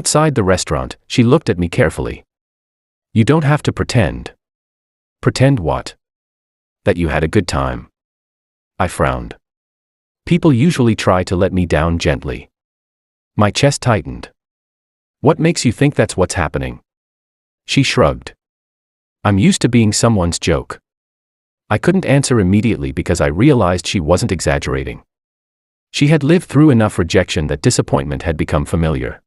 Outside the restaurant, she looked at me carefully. You don't have to pretend. Pretend what? That you had a good time. I frowned. People usually try to let me down gently. My chest tightened. What makes you think that's what's happening? She shrugged. I'm used to being someone's joke. I couldn't answer immediately because I realized she wasn't exaggerating. She had lived through enough rejection that disappointment had become familiar.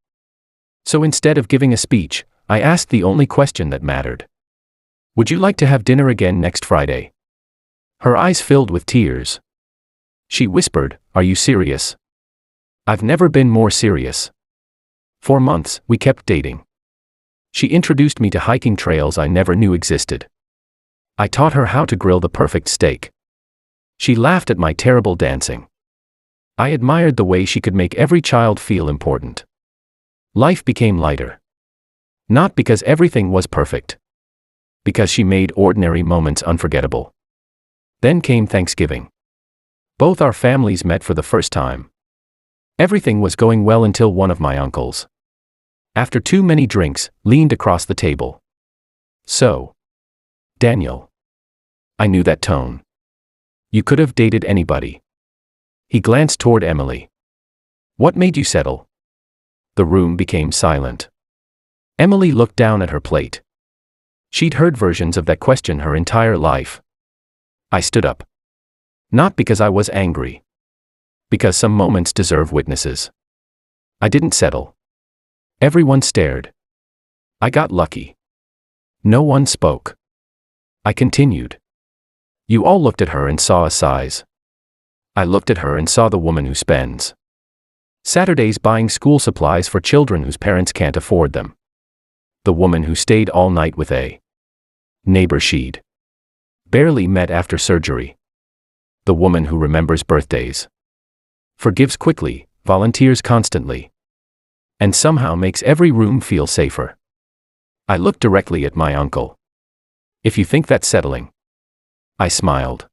So instead of giving a speech, I asked the only question that mattered. Would you like to have dinner again next Friday? Her eyes filled with tears. She whispered, Are you serious? I've never been more serious. For months, we kept dating. She introduced me to hiking trails I never knew existed. I taught her how to grill the perfect steak. She laughed at my terrible dancing. I admired the way she could make every child feel important. Life became lighter. Not because everything was perfect. Because she made ordinary moments unforgettable. Then came Thanksgiving. Both our families met for the first time. Everything was going well until one of my uncles, after too many drinks, leaned across the table. So, Daniel. I knew that tone. You could have dated anybody. He glanced toward Emily. What made you settle? The room became silent. Emily looked down at her plate. She'd heard versions of that question her entire life. I stood up. Not because I was angry. Because some moments deserve witnesses. I didn't settle. Everyone stared. I got lucky. No one spoke. I continued. You all looked at her and saw a size. I looked at her and saw the woman who spends Saturdays buying school supplies for children whose parents can't afford them. The woman who stayed all night with a neighbor she'd barely met after surgery. The woman who remembers birthdays, forgives quickly, volunteers constantly, and somehow makes every room feel safer. I looked directly at my uncle. If you think that's settling. I smiled.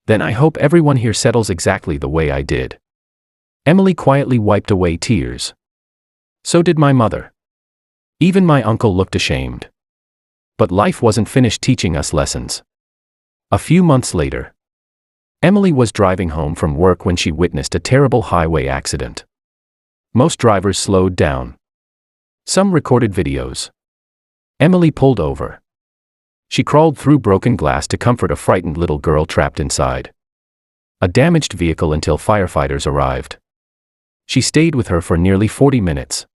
Then I hope everyone here settles exactly the way I did. Emily quietly wiped away tears. So did my mother. Even my uncle looked ashamed. But life wasn't finished teaching us lessons. A few months later, Emily was driving home from work when she witnessed a terrible highway accident. Most drivers slowed down. Some recorded videos. Emily pulled over. She crawled through broken glass to comfort a frightened little girl trapped inside a damaged vehicle until firefighters arrived. She stayed with her for nearly 40 minutes.